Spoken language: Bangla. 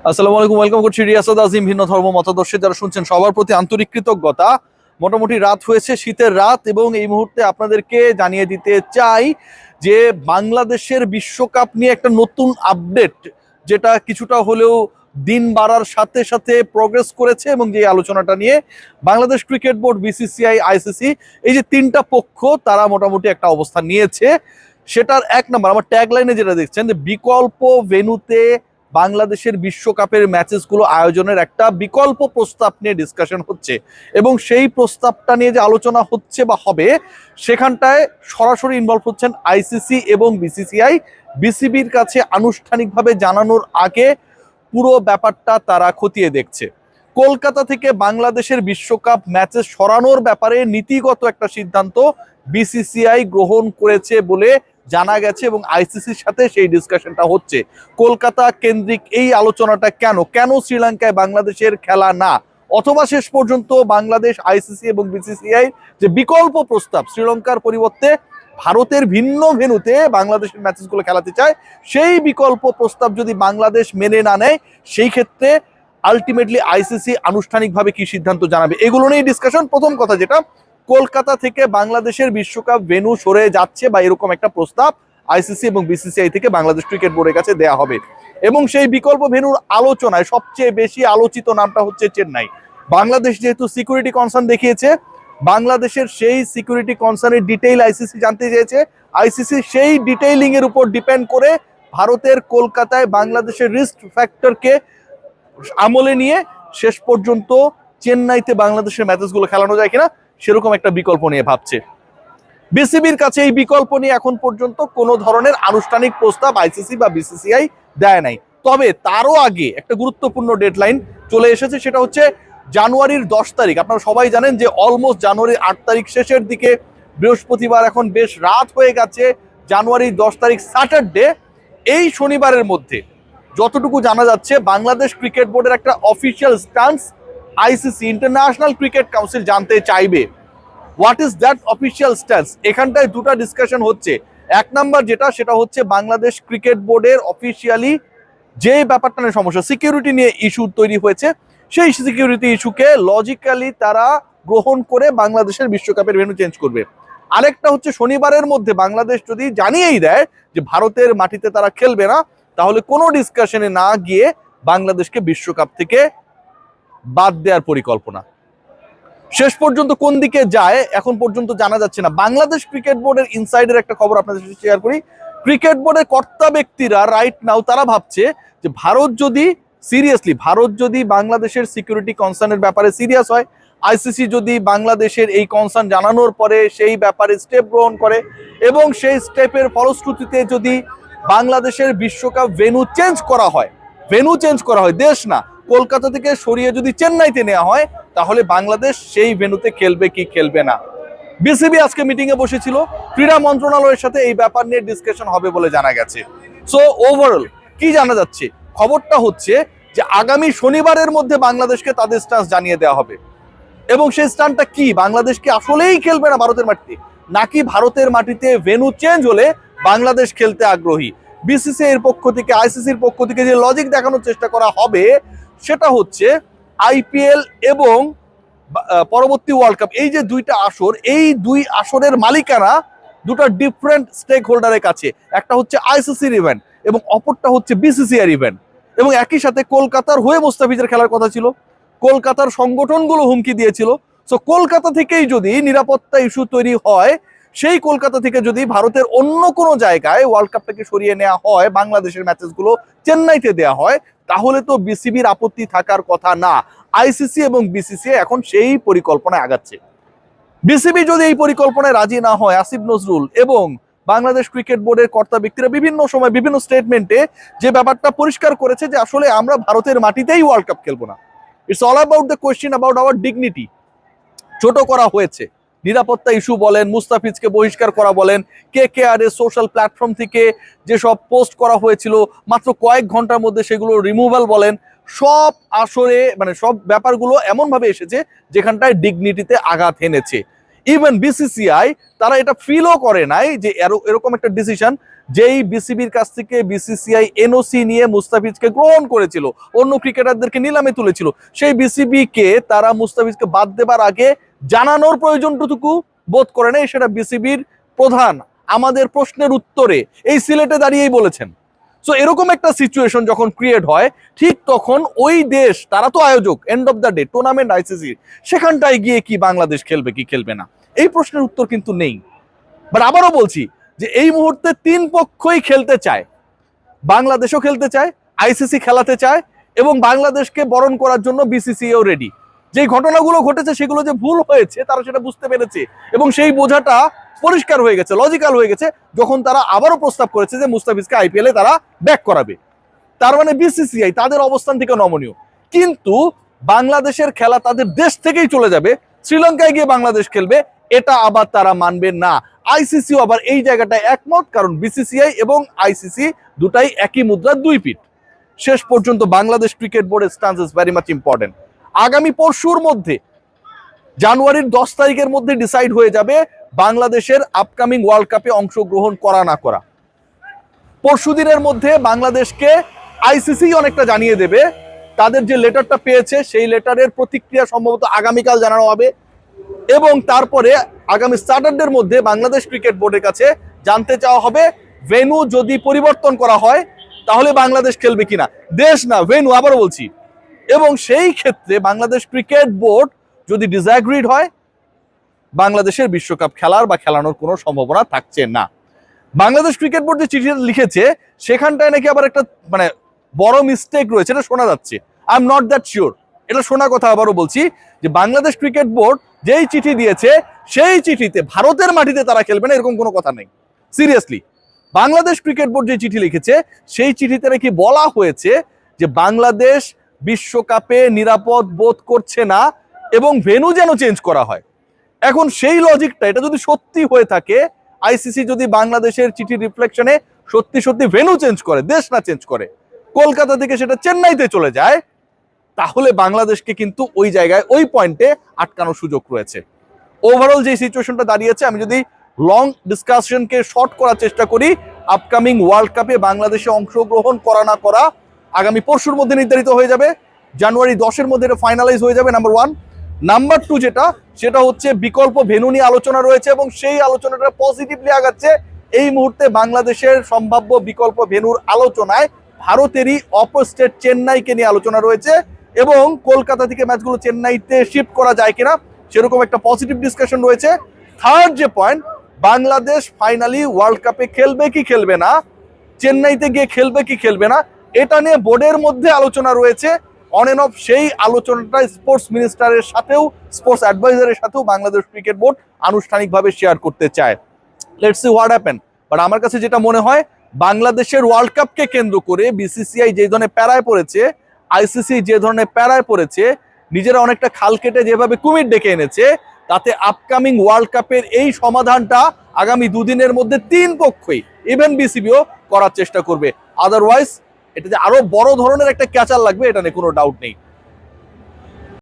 আসসালামু আলাইকুম, ওয়েলকাম করছি রিয়াসাত আজিম। ভিন্ন ধর্ম মতাদর্শে যারা শুনছেন সবার প্রতি আন্তরিক কৃতজ্ঞতা। মোটামুটি রাত হয়েছে, শীতের রাত, এবং এই মুহূর্তে আপনাদেরকে জানিয়ে দিতে চাই যে বাংলাদেশের বিশ্বকাপ নিয়ে একটা নতুন আপডেট, যেটা কিছুটা হলেও দিন বাড়ার সাথে সাথে প্রগ্রেস করেছে, এবং যে আলোচনাটা নিয়ে Bangladesh cricket board, BCCI, ICC, এই যে তিনটা পক্ষ তারা মোটামুটি একটা অবস্থান নিয়েছে। সেটার এক নম্বর, আমার ট্যাগলাইনে যেটা দেখছেন, যে বিকল্প ভেন্যুতে বাংলাদেশের বিশ্বকাপের ম্যাচেসগুলো আয়োজনের একটা বিকল্প প্রস্তাব নিয়ে ডিসকাশন হচ্ছে, এবং সেই প্রস্তাবটা নিয়ে যে আলোচনা হচ্ছে বা হবে, সেখানটায় সরাসরি ইনভলভ হচ্ছেন আইসিসি এবং বিসিসিআই। বিসিবির কাছে আনুষ্ঠানিকভাবে জানানোর আগে পুরো ব্যাপারটা তারা খতিয়ে দেখছে। কলকাতা থেকে বাংলাদেশের বিশ্বকাপ ম্যাচেস সরানোর ব্যাপারে নীতিগত একটা সিদ্ধান্ত বিসিসিআই গ্রহণ করেছে বলে জানা গেছে, এবং আইসিসির সাথে সেই ডিসকাশনটা হচ্ছে। কলকাতা কেন্দ্রিক এই আলোচনাটা কেন কেন শ্রীলঙ্কায় বাংলাদেশের খেলা না, অথবা শেষ পর্যন্ত বাংলাদেশ, আইসিসি এবং বিসিসিআই যে বিকল্প প্রস্তাব শ্রীলঙ্কার পরিবর্তে ভারতের ভিন্ন ভেন্যুতে বাংলাদেশের ম্যাচেসগুলো খেলাতে চায়, সেই বিকল্প প্রস্তাব যদি বাংলাদেশ মেনে না নেয়, সেই ক্ষেত্রে আলটিমেটলি আইসিসি আনুষ্ঠানিকভাবে কি সিদ্ধান্ত জানাবে, এগুলো নিয়ে ডিসকাশন। প্রথম কথা যেটা, কলকাতা থেকে বাংলাদেশের বিশ্বকাপ ভেন্যু সরে যাচ্ছে বা এরকম একটা প্রস্তাব আইসিসি এবং বিসিসিআই থেকে বাংলাদেশ ক্রিকেট বোর্ডের কাছে দেয়া হবে, এবং সেই বিকল্প ভেন্যুর আলোচনায় সবচেয়ে বেশি আলোচিত নামটা হচ্ছে চেন্নাই। বাংলাদেশ যেহেতু সিকিউরিটি কনসার্ন দেখিয়েছে, বাংলাদেশের সেই সিকিউরিটি কনসার্নের ডিটেইল আইসিসি জানতে চেয়েছে। আইসিসি সেই ডিটেইলিং এর উপর ডিপেন্ড করে ভারতের কলকাতায় বাংলাদেশের রিস্ক ফ্যাক্টরকে আমলে নিয়ে শেষ পর্যন্ত চেন্নাইতে বাংলাদেশের ম্যাচেসগুলো খেলানো যায় কিনা সেরকম একটা বিকল্প নিয়ে ভাবছে। বিসিবির কাছে এই বিকল্প নিয়ে এখন পর্যন্ত কোনো ধরনের আনুষ্ঠানিক প্রস্তাব আইসিসি বা বিসিসিআই দেয় নাই। তবে তারও আগে একটা গুরুত্বপূর্ণ ডেডলাইন চলে এসেছে, সেটা হচ্ছে জানুয়ারির 10 তারিখ। আপনারা সবাই জানেন যে অলমোস্ট জানুয়ারির 8 তারিখ শেষের দিকে, বৃহস্পতিবার, এখন বেশ রাত হয়ে গেছে, জানুয়ারির 10 তারিখ স্যাটারডে। এই শনিবারের মধ্যে যতটুকু জানা যাচ্ছে, বাংলাদেশ ক্রিকেট বোর্ডের একটা official stance ICC, international cricket council, জানতে চাইবে। What is that official stance? এখানটায় দুটা ডিসকাশন হচ্ছে। এক নাম্বার যেটা, সেটা হচ্ছে বাংলাদেশ ক্রিকেট বোর্ডের অফিসিয়ালি যে ব্যাপারটা নিয়ে সমস্যা, সিকিউরিটি নিয়ে ইস্যু তৈরি হয়েছে, সেই সিকিউরিটি ইস্যুকে লজিক্যালি তারা গ্রহণ করে বাংলাদেশের বিশ্বকাপের ভেন্যু চেঞ্জ করবে। আরেকটা হচ্ছে, শনিবারের মধ্যে বাংলাদেশ যদি জানিয়েই দেয় যে ভারতের মাটিতে তারা খেলবে না, তাহলে কোনো ডিসকাশনে না গিয়ে বাংলাদেশকে বিশ্বকাপ থেকে বাদ দেওয়ার পরিকল্পনা। শেষ পর্যন্ত কোন দিকে যায় এখন পর্যন্ত জানা যাচ্ছে না। বাংলাদেশ ক্রিকেট বোর্ডের ইনসাইডের একটা খবর আপনাদের সাথে শেয়ার করি। ক্রিকেট বোর্ডের কর্তা ব্যক্তিরা রাইট নাও তারা ভাবছে যে ভারত যদি বাংলাদেশের সিকিউরিটি কনসার্নের ব্যাপারে সিরিয়াস হয়, আইসিসি যদি বাংলাদেশের এই কনসার্ন জানানোর পরে সেই ব্যাপারে স্টেপ গ্রহণ করে, এবং সেই স্টেপের ফলশ্রুতিতে যদি বাংলাদেশের বিশ্বকাপ ভেন্যু চেঞ্জ করা হয়, দেশ না, কলকাতা থেকে সরিয়ে যদি চেন্নাইতে নেওয়া হয়, তাহলে বাংলাদেশ সেই ভেন্যুতে খেলবে কি খেলবে না। বিসিবি আজকে মিটিং এ বসেছিল, ক্রীড়া মন্ত্রণালয়ের সাথে এই ব্যাপার নিয়ে ডিসকাশন হবে বলে জানা গেছে। সো ওভারঅল কি জানা যাচ্ছে, খবরটা হচ্ছে যে আগামী শনিবারের মধ্যে বাংলাদেশকে তাদের স্ট্যান্স জানিয়ে দেওয়া হবে, এবং সেই স্ট্যান্সটা কি, বাংলাদেশ কি আসলেই খেলবে না ভারতের মাটিতে, নাকি ভারতের মাটিতে ভেন্যু চেঞ্জ হলে বাংলাদেশ খেলতে আগ্রহী। বিসিসিআই এর পক্ষ থেকে, আইসিসির পক্ষ থেকে যে লজিক দেখানোর চেষ্টা করা হবে, সেটা হচ্ছে আইপিএল এবং পরবর্তী ওয়ার্ল্ড কাপ, এই যে দুইটা আসর, এই দুই আসরের মালিকানা দুটো ডিফারেন্ট স্টেক হোল্ডারের কাছে। একটা হচ্ছে আইসিসির ইভেন্ট এবং অপরটা হচ্ছে বিসিসিআই ইভেন্ট, এবং একই সাথে কলকাতার হয়ে মোস্তাফিজের খেলার কথা ছিল, কলকাতার সংগঠনগুলো হুমকি দিয়েছিল। সো কলকাতা থেকেই যদি নিরাপত্তা ইস্যু তৈরি হয়, সেই কলকাতা থেকে যদি ভারতের অন্য কোনো জায়গায় ওয়ার্ল্ড কাপটাকে সরিয়ে নেওয়া হয়, বাংলাদেশের ম্যাচেসগুলো চেন্নাইতে দেওয়া হয়, তাহলে তো বিসিবির আপত্তি থাকার কথা না। আইসিসি এবং বিসিসিআই এখন সেই পরিকল্পনায় আগাচ্ছে। বিসিবি যদি এই পরিকল্পনায় রাজি না হয়, আসিফ নজরুল এবং বাংলাদেশ ক্রিকেট বোর্ডের কর্তা ব্যক্তিরা বিভিন্ন সময় বিভিন্ন স্টেটমেন্টে যে ব্যাপারটা পরিষ্কার করেছে যে আসলে আমরা ভারতের মাটিতেই ওয়ার্ল্ড কাপ খেলবো না। It's all about the question about our dignity. ছোট করা হয়েছে, নিরাপত্তা ইস্যু বলেন, মুস্তাফিজকে বহিষ্কার করা বলেন, কেকেআর এর সোশ্যাল প্ল্যাটফর্ম থেকে যেসব পোস্ট করা হয়েছিল মাত্র কয়েক ঘন্টার মধ্যে সেগুলো রিমুভাল বলেন, সব আসরে মানে সব ব্যাপারগুলো এমনভাবে এসেছে যেখানটায় ডিগনিটিতে আঘাত এনেছে। ইভেন বিসিসিআই তারা এটা ফিলও করে নাই যে এরকম একটা ডিসিশন যেই বিসিবির কাছ থেকে বিসিসিআই এনওসি নিয়ে মুস্তাফিজকে গ্রহণ করেছিল, অন্য ক্রিকেটারদেরকে নিলামে তুলেছিল, সেই বিসিবি কে তারা মুস্তাফিজকে বাদ দেবার আগে জানানোর প্রয়োজনটুকু বোধ করে নেই। সেটা বিসিবির প্রধান আমাদের প্রশ্নের উত্তরে এই সিলেটে দাঁড়িয়েই বলেছেন। সো এরকম একটা সিচুয়েশন যখন ক্রিয়েট হয়, ঠিক তখন ওই দেশ, তারা তো আয়োজক end of the day tournament আইসিসির, সেখানটায় গিয়ে কি বাংলাদেশ খেলবে কি খেলবে না, এই প্রশ্নের উত্তর কিন্তু নেই। বাট আবারও বলছি যে এই মুহূর্তে তিন পক্ষই খেলতে চায়, বাংলাদেশও খেলতে চায়, আইসিসি খেলাতে চায়, এবং বাংলাদেশকে বরণ করার জন্য বিসিসিও রেডি। যেই ঘটনাগুলো ঘটেছে সেগুলো যে ভুল হয়েছে তারা সেটা বুঝতে পেরেছে, এবং সেই বোঝাটা পরিষ্কার হয়ে গেছে, লজিক্যাল হয়ে গেছে, যখন তারা আবারও প্রস্তাব করেছে যে মুস্তাফিজকে আইপিএলে তারা ব্যাক করাবে। তার মানে বিসিসিআই তাদের অবস্থান থেকে নমনীয়। কিন্তু বাংলাদেশের খেলা তাদের দেশ থেকেই চলে যাবে, শ্রীলঙ্কায় গিয়ে বাংলাদেশ খেলবে, এটা আবার তারা মানবে না। আইসিসিও আবার এই জায়গাটায় একমত, কারণ বিসিসিআই এবং আইসিসি দুটাই একই মুদ্রার দুই পিঠ। শেষ পর্যন্ত বাংলাদেশ ক্রিকেট বোর্ডের stance is very much important. আগামী পরশুর মধ্যে, জানুয়ারির 10 তারিখের মধ্যে ডিসাইড হয়ে যাবে বাংলাদেশের আপকামিং ওয়ার্ল্ড কাপে অংশগ্রহণ করা না করা। পরশুদিনের মধ্যে বাংলাদেশকে আইসিসি অনেকটা জানিয়ে দেবে, তাদের যে লেটারটা পেয়েছে সেই লেটারের প্রতিক্রিয়া সম্ভবত আগামীকাল জানানো হবে, এবং তারপরে আগামী স্যাটারডের মধ্যে বাংলাদেশ ক্রিকেট বোর্ডের কাছে জানতে চাওয়া হবে ভেন্যু যদি পরিবর্তন করা হয় তাহলে বাংলাদেশ খেলবে কিনা, দেশ না ভেন্যু, আবারও বলছি। এবং সেই ক্ষেত্রে বাংলাদেশ ক্রিকেট বোর্ড যদি ডিসঅ্যাগ্রিড হয়, বাংলাদেশের বিশ্বকাপ খেলার বা খেলানোর কোনো সম্ভাবনা থাকছে না। বাংলাদেশ ক্রিকেট বোর্ড যে চিঠি লিখেছে সেখানটায় নাকি আবার একটা বড় মিস্টেক রয়েছে, এটা শোনা যাচ্ছে। I am not that sure, এটা শোনা কথা। আবারও বলছি যে বাংলাদেশ ক্রিকেট বোর্ড যেই চিঠি দিয়েছে সেই চিঠিতে ভারতের মাটিতে তারা খেলবে না এরকম কোনো কথা নেই। সিরিয়াসলি, বাংলাদেশ ক্রিকেট বোর্ড যে চিঠি লিখেছে সেই চিঠিতে নাকি বলা হয়েছে যে বাংলাদেশ বিশ্বকাপে নিরাপদ বোধ করছে না এবং ভেন্যু যেন চেঞ্জ করা হয়। এখন সেই লজিকটা, এটা যদি সত্যি হয়ে থাকে, আইসিসি যদি বাংলাদেশের চিঠি রিফ্লেকশনে সত্যি সত্যি ভেন্যু চেঞ্জ করে, দেশ না চেঞ্জ করে, কলকাতা থেকে সেটা চেন্নাইতে চলে যায়, তাহলে বাংলাদেশকে কিন্তু ওই জায়গায় ওই পয়েন্টে আটকানোর সুযোগ রয়েছে। ওভারঅল যে সিচুয়েশনটা দাঁড়িয়েছে, আমি যদি লং ডিসকাশনকে শর্ট করার চেষ্টা করি, আপকামিং ওয়ার্ল্ড কাপে বাংলাদেশে অংশগ্রহণ করা না করা আগামী পরশুর মধ্যে নির্ধারিত হয়ে যাবে, জানুয়ারি 10-এর মধ্যে এটা ফাইনালাইজ হয়ে যাবে, নাম্বার 1। নাম্বার 2 সেটা হচ্ছে বিকল্প ভেন্যু নিয়ে আলোচনা রয়েছে, এবং সেই আলোচনাটা পজিটিভলি আগাচ্ছে। এই মুহূর্তে বাংলাদেশের সম্ভাব্য বিকল্প ভেন্যুর আলোচনায় ভারতেরই অপর স্টেট চেন্নাইকে নিয়ে আলোচনা রয়েছে, এবং কলকাতা থেকে ম্যাচগুলো চেন্নাইতে শিফট করা যায় কিনা সেরকম একটা পজিটিভ ডিসকাশন রয়েছে। থার্ড যে পয়েন্ট, বাংলাদেশ ফাইনালি ওয়ার্ল্ড কাপে খেলবে কি খেলবে না, চেন্নাইতে গিয়ে খেলবে কি খেলবে না, এটা নিয়ে বোর্ডের মধ্যে আলোচনা রয়েছে অন এন্ড অফ। সেই আলোচনাটা স্পোর্টস মিনিস্টারের সাথেও, স্পোর্টস অ্যাডভাইজারের সাথেও বাংলাদেশ ক্রিকেট বোর্ড আনুষ্ঠানিকভাবে শেয়ার করতে চায়। Let's see what happen. But আমার কাছে যেটা মনে হয়, বাংলাদেশের ওয়ার্ল্ড কাপকে কেন্দ্র করে বিসিসিআই যে ধরনের প্যারায় পড়েছে, আইসিসি যে ধরনের প্যারায় পড়েছে, নিজেরা অনেকটা খাল কেটে যেভাবে কুমির ডেকে এনেছে, তাতে আপকামিং ওয়ার্ল্ড কাপের এই সমাধানটা আগামী দুদিনের মধ্যে তিন পক্ষই, ইভেন বিসিবিও করার চেষ্টা করবে। আদারওয়াইজ এটা যে আরো বড় ধরনের একটা ক্যাচার লাগবে, এটা নিয়ে কোনো ডাউট নেই।